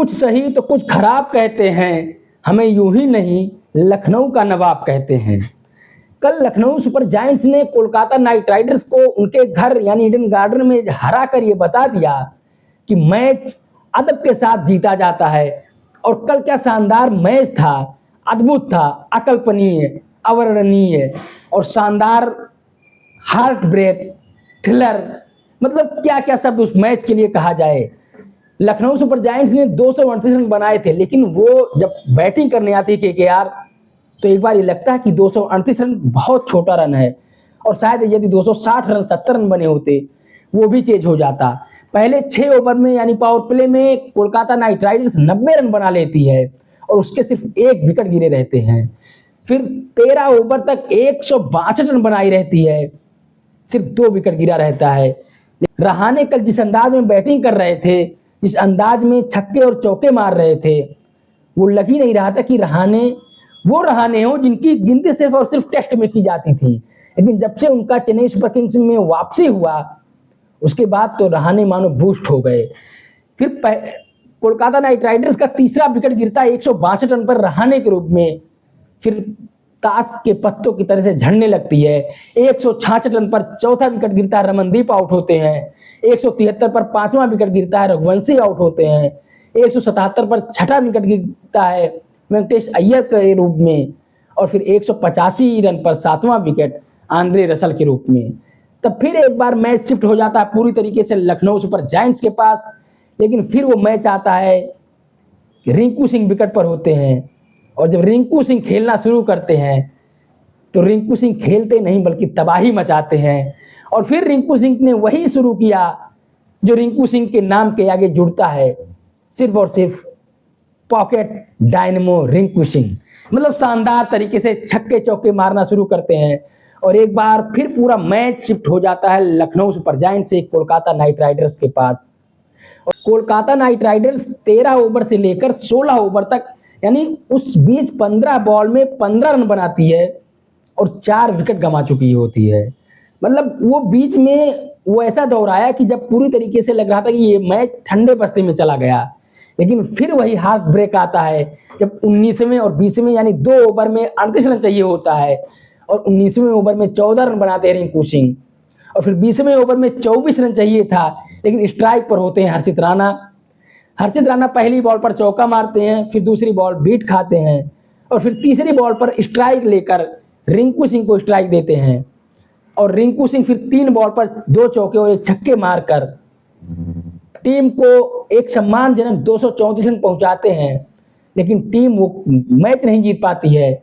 कुछ सही तो कुछ खराब कहते हैं, हमें यूं ही नहीं लखनऊ का नवाब कहते हैं। कल लखनऊ सुपर जायंट्स ने कोलकाता नाइट राइडर्स को उनके घर यानी ईडन गार्डन में हरा कर ये बता दिया कि मैच अदब के साथ जीता जाता है। और कल क्या शानदार मैच था, अद्भुत था, अकल्पनीय, अवर्णनीय और शानदार, हार्ट ब्रेक, थ्रिलर, मतलब क्या क्या शब्द उस मैच के लिए कहा जाए। लखनऊ सुपर जायंट्स ने 238 रन बनाए थे, लेकिन वो जब बैटिंग करने आती है केकेआर तो एक बार ये लगता है कि 238 रन बहुत छोटा रन है, और शायद यदि 260 रन 70 रन बने होते वो भी तेज हो जाता। पहले 6 ओवर में यानी पावर प्ले में कोलकाता नाइट राइडर्स 90 रन बना लेती है और उसके सिर्फ 1 विकेट गिरे रहते हैं। फिर 13 ओवर तक 162 रन बनाई रहती है, सिर्फ 2 विकेट गिरा रहता है। रहाणे कल जिस अंदाज में बैटिंग कर रहे थे, जिस अंदाज में छक्के और चौके मार रहे थे, वो लग ही नहीं रहा था कि रहाणे वो रहाणे हो जिनकी गिनती सिर्फ और सिर्फ टेस्ट में की जाती थी। लेकिन जब से उनका चेन्नई सुपर किंग्स में वापसी हुआ उसके बाद तो रहाणे मानो बूस्ट हो गए। फिर कोलकाता नाइट राइडर्स का तीसरा विकेट गिरता है 162 रन पर रहाणे के रूप में, फिर ताश के पत्तों की तरह से झड़ने लगती है। 166 रन पर चौथा विकेट गिरता है, रमनदीप आउट होते हैं। 173 पर 5वां विकेट गिरता है, रघुवंशी आउट होते हैं। 177 पर 6ठा विकेट गिरता है वेंकटेश अय्यर के रूप में, और फिर 185 रन पर 7वां विकेट आंद्रे रसल के रूप में। तब फिर एक बार मैच शिफ्ट हो जाता है पूरी तरीके से लखनऊ सुपर जायंट्स के पास, लेकिन फिर वो मैच आता है कि रिंकू सिंह विकेट पर होते हैं, और जब रिंकू सिंह खेलना शुरू करते हैं तो रिंकू सिंह खेलते नहीं बल्कि तबाही मचाते हैं। और फिर रिंकू सिंह ने वही शुरू किया जो रिंकू सिंह के नाम के आगे जुड़ता है, सिर्फ और सिर्फ पॉकेट डायनेमो रिंकू सिंह। मतलब शानदार तरीके से छक्के चौके मारना शुरू करते हैं, और एक बार फिर पूरा मैच शिफ्ट हो जाता है लखनऊ सुपर जायंट्स से कोलकाता नाइट राइडर्स के पास। और कोलकाता नाइट राइडर्स 13 ओवर से लेकर 16 ओवर तक यानी उस बीच 15 बॉल में 15 रन बनाती है और 4 विकेट गंवा चुकी होती है। मतलब वो बीच में वो ऐसा दौड़ाया कि जब पूरी तरीके से लग रहा था कि ये मैच ठंडे बस्ते में चला गया, लेकिन फिर वही हार्ट ब्रेक आता है जब 19वें और 20वें यानी 2 ओवर में 38 रन चाहिए होता है, और 19वें ओवर में 14 रन बनाते हैं रिंकू सिंह, और फिर 20वें ओवर में 24 रन चाहिए था, लेकिन स्ट्राइक पर होते हैं हर्षित राणा। हर्षित राणा पहली बॉल पर चौका मारते हैं, फिर दूसरी बॉल बीट खाते हैं, और फिर तीसरी बॉल पर स्ट्राइक लेकर रिंकू सिंह को स्ट्राइक देते हैं, और रिंकू सिंह फिर 3 बॉल पर 2 चौके और 1 छक्के मारकर टीम को एक सम्मानजनक 234 रन पहुंचाते हैं। लेकिन टीम वो मैच नहीं जीत पाती है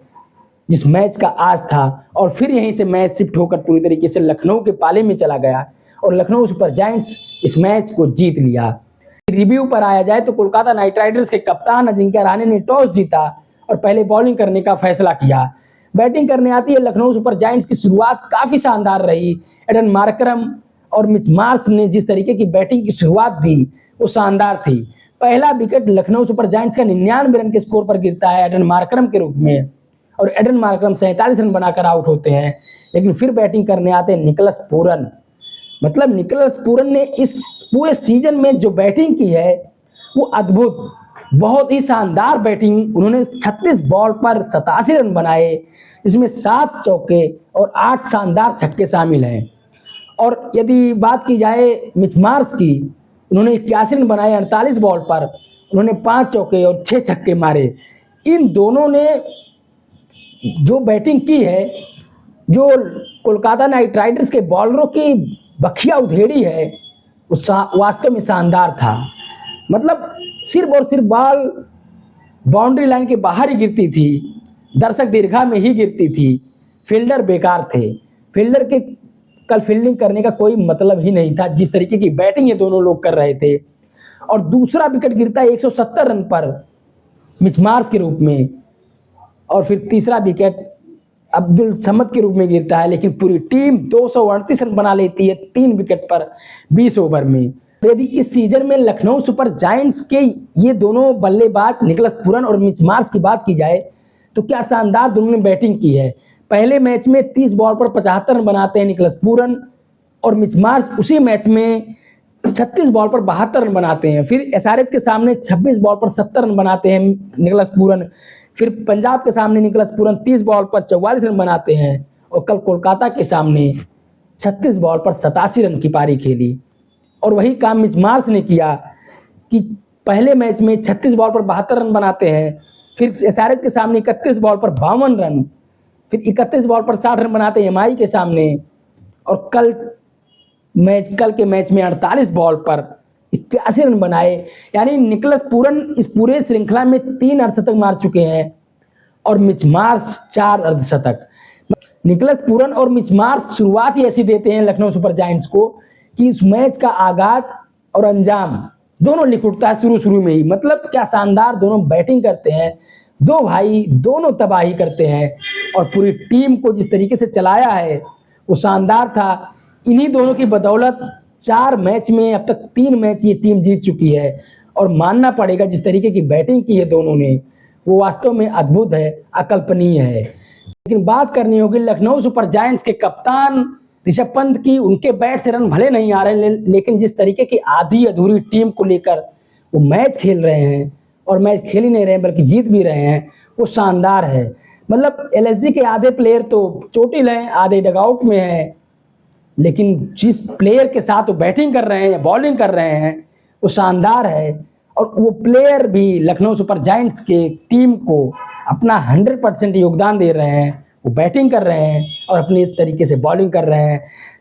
जिस मैच का आज था, और फिर यहीं से मैच शिफ्ट होकर पूरी तरीके से लखनऊ के पाले में चला गया, और लखनऊ सुपर जायंट्स इस मैच को जीत लिया। रिव्यू पर आया जाए तो कोलकाता नाइट राइडर्स के कप्तान अजिंक्य रहाणे ने टॉस जीता और पहले बॉलिंग करने का फैसला किया। बैटिंग करने आती है लखनऊ सुपर जायंट्स की शुरुआत काफी शानदार रही। एडन मार्करम और मिच मार्श ने जिस तरीके की बैटिंग की शुरुआत दी वो शानदार थी। पहला विकेट लखनऊ सुपर जायंट्स का 99 रन के स्कोर पर गिरता है एडन मार्करम के रूप में, और एडन मार्करम 47 रन बनाकर आउट होते हैं। लेकिन फिर बैटिंग करने आते हैं निकोलस पूरन। मतलब निकोलस पूरन ने इस पूरे सीजन में जो बैटिंग की है वो अद्भुत, बहुत ही शानदार बैटिंग। उन्होंने 36 बॉल पर 87 रन बनाए, जिसमें 7 चौके और 8 शानदार छक्के शामिल हैं। और यदि बात की जाए मिच मार्श की, उन्होंने 81 रन बनाए 48 बॉल पर, उन्होंने 5 चौके और 6 छक्के मारे। इन दोनों ने जो बैटिंग की है, जो कोलकाता नाइट राइडर्स के बॉलरों की बखिया उधेड़ी है, वो वास्तव में शानदार था। मतलब सिर्फ और सिर्फ बॉल बाउंड्री लाइन के बाहर ही गिरती थी, दर्शक दीर्घा में ही गिरती थी, फील्डर बेकार थे। फील्डर के कल फील्डिंग करने का कोई मतलब ही नहीं था, जिस तरीके की बैटिंग ये दोनों लोग कर रहे थे। और दूसरा विकेट गिरता है 170 रन पर मिच मार्श के रूप में, और फिर तीसरा विकेट अब्दुल समद के रूप में गिरता है। लेकिन पूरी टीम 238 रन बना लेती है 3 विकेट पर 20 ओवर में। यदि इस सीजन में लखनऊ सुपर जायंट्स के ये दोनों बल्लेबाज निकोलस पूरन और मिच मार्श की बात की जाए तो क्या शानदार दोनों ने बैटिंग की है। पहले मैच में 30 बॉल पर 75 रन बनाते हैं निकोलस पूरन, और मिच मार्श उसी मैच में 36 बॉल पर 72 रन बनाते हैं। फिर एसआरएच के सामने 26 बॉल पर 70 रन बनाते हैं निकोलस पूरन। फिर पंजाब के सामने निकोलस पूरन 30 बॉल पर 44 रन बनाते हैं। और कल कोलकाता के सामने 36 बॉल पर 87 रन की पारी खेली। और वही काम मिच मार्श ने किया कि पहले मैच में 36 बॉल पर 72 रन बनाते हैं। फिर एसआरएच के सामने 31 बॉल पर 52 रन, फिर 31 बॉल पर 60 रन बनाते हैं एमआई के सामने। और कल के मैच में 48 बॉल पर 81 रन बनाए। यानी निकोलस पूरन इस पूरे श्रृंखला में 3 अर्धशतक मार चुके हैं और मिच मार्श 4 अर्धशतक। निकोलस पूरन और मिच मार्श शुरुआत ही ऐसी देते हैं लखनऊ सुपर जायंट्स को कि इस मैच का आगाज और अंजाम दोनों लिख उठता है शुरू में ही। मतलब क्या शानदार दोनों बैटिंग करते हैं, दो भाई दोनों तबाही करते हैं। और पूरी टीम को जिस तरीके से चलाया है वो शानदार था। इन्हीं दोनों की बदौलत 4 मैच में अब तक 3 मैच ये टीम जीत चुकी है। और मानना पड़ेगा जिस तरीके की बैटिंग की है दोनों ने वो वास्तव में अद्भुत है, अकल्पनीय है। लेकिन बात करनी होगी लखनऊ सुपर जायंट्स के कप्तान ऋषभ पंत की। उनके बैट से रन भले नहीं आ रहे लेकिन जिस तरीके की आधी अधूरी टीम को लेकर वो मैच खेल रहे हैं, और मैच खेल ही नहीं रहे हैं बल्कि जीत भी रहे हैं, वो शानदार है। मतलब एलएसजी के आधे प्लेयर तो चोटिल हैं, आधे डगआउट में हैं, लेकिन जिस प्लेयर के साथ वो बैटिंग कर रहे हैं या बॉलिंग कर रहे हैं वो शानदार है। और वो प्लेयर भी लखनऊ सुपर जायंट्स के टीम को अपना 100% योगदान दे रहे हैं। वो बैटिंग कर रहे हैं और अपने तरीके से बॉलिंग कर रहे हैं।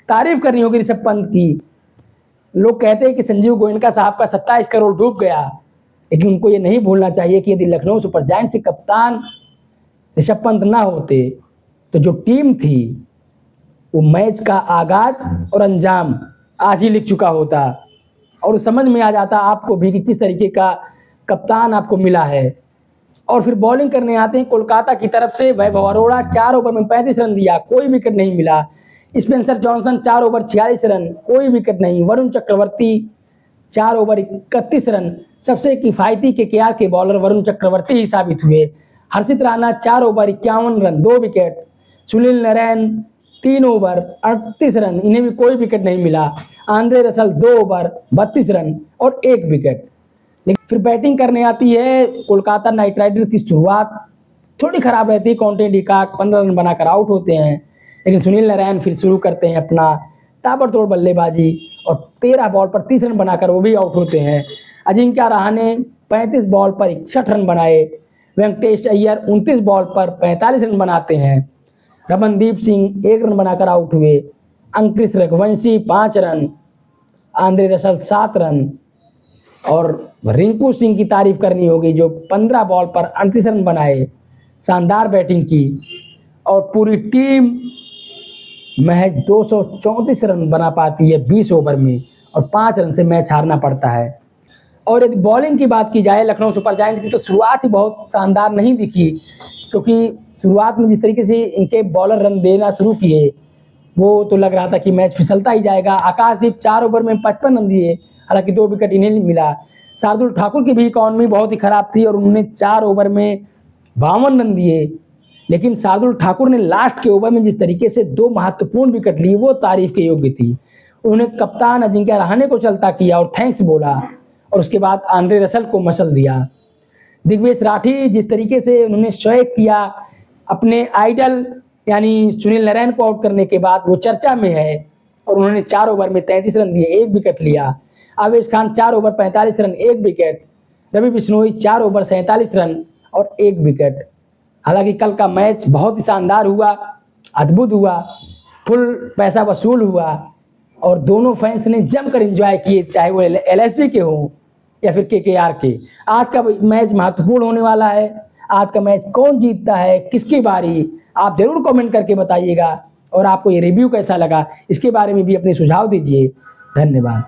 तारीफ करनी होगी ऋषभ पंत की। लोग कहते हैं कि संजीव गोयनका साहब का 27 करोड़ डूब गया, लेकिन उनको ये नहीं भूलना चाहिए कि यदि लखनऊ सुपर जायंट्स के कप्तान ऋषभ पंत ना होते तो जो टीम थी वो मैच का आगाज और अंजाम आज ही लिख चुका होता। और समझ में आ जाता आपको भी कि किस तरीके का कप्तान आपको मिला है। और फिर बॉलिंग करने आते हैं कोलकाता की तरफ से वैभव अरोड़ा। 4 ओवर में 35 रन दिया, कोई विकेट नहीं मिला। स्पेंसर जॉनसन 4 ओवर 46 रन, कोई विकेट नहीं। Varun Chakravarthy 4 over 31 run. सबसे किफायती केकेआर के बॉलर वरुण चक्रवर्ती ही साबित हुए। Harshit Rana 4 over 51 run, 2 wicket. Sunil Narayan 3 over 38 run, इन्हें भी कोई विकेट नहीं मिला। आंद्रे रसल 2 ओवर 32 रन और 1 विकेट। लेकिन फिर बैटिंग करने आती है कोलकाता नाइट राइडर्स की। शुरुआत थोड़ी खराब रहती है, कॉन्टे डिकॉक 15 रन बनाकर आउट होते हैं, लेकिन सुनील नारायण फिर शुरू करते हैं अपना ताबड़तोड़ बल्लेबाजी और 13 बॉल पर 30 रन बनाकर वो भी आउट होते हैं। अजिंक्य रहाणे 35 बॉल पर 61 रन बनाए। वेंकटेश अय्यर 29 बॉल पर 45 रन बनाते हैं। रमनदीप सिंह 1 रन बनाकर आउट हुए। Angkrish Raghuvanshi 5 run, Andre Russell 7 run. और रिंकू सिंह की तारीफ करनी होगी जो 15 बॉल पर 38 रन बनाए। शानदार बैटिंग की और पूरी टीम महज 234 रन बना पाती है 20 ओवर में, और 5 रन से मैच हारना पड़ता है। और यदि बॉलिंग की बात की जाए लखनऊ सुपर जायंट्स की तो शुरुआत ही बहुत शानदार नहीं दिखी, क्योंकि शुरुआत में जिस तरीके से इनके बॉलर रन देना शुरू किए वो तो लग रहा था कि मैच फिसलता ही जाएगा। आकाशदीप 4 ओवर में 55 रन दिए, हालांकि 2 विकेट इन्हें मिला। शार्दुल ठाकुर की भी इकॉनमी बहुत ही खराब थी और उन्होंने 4 ओवर में 52 रन दिए। लेकिन शार्दुल ठाकुर ने लास्ट के ओवर में जिस तरीके से 2 महत्वपूर्ण विकेट ली वो तारीफ के योग्य थी। उन्होंने कप्तान अजिंक्य रहाणे को चलता किया और थैंक्स बोला, और उसके बाद आंद्रे रसल को मसल दिया। दिग्वेश राठी जिस तरीके से उन्होंने स्वैग किया अपने आइडल यानी सुनील नारायण को आउट करने के बाद, वो चर्चा में है। और उन्होंने 4 ओवर में 33 रन दिए, 1 विकेट लिया। Avesh Khan 4 over 45 run, 1 wicket. Ravi Bishnoi 4 over 47 run और 1 विकेट। हालांकि कल का मैच बहुत ही शानदार हुआ, अद्भुत हुआ, फुल पैसा वसूल हुआ और दोनों फैंस ने जमकर एंजॉय किए, चाहे वो एलएसजी के हों या फिर केकेआर के। आज का मैच महत्वपूर्ण होने वाला है। आज का मैच कौन जीतता है, किसकी बारी, आप जरूर कमेंट करके बताइएगा। और आपको ये रिव्यू कैसा लगा इसके बारे में भी अपने सुझाव दीजिए। धन्यवाद।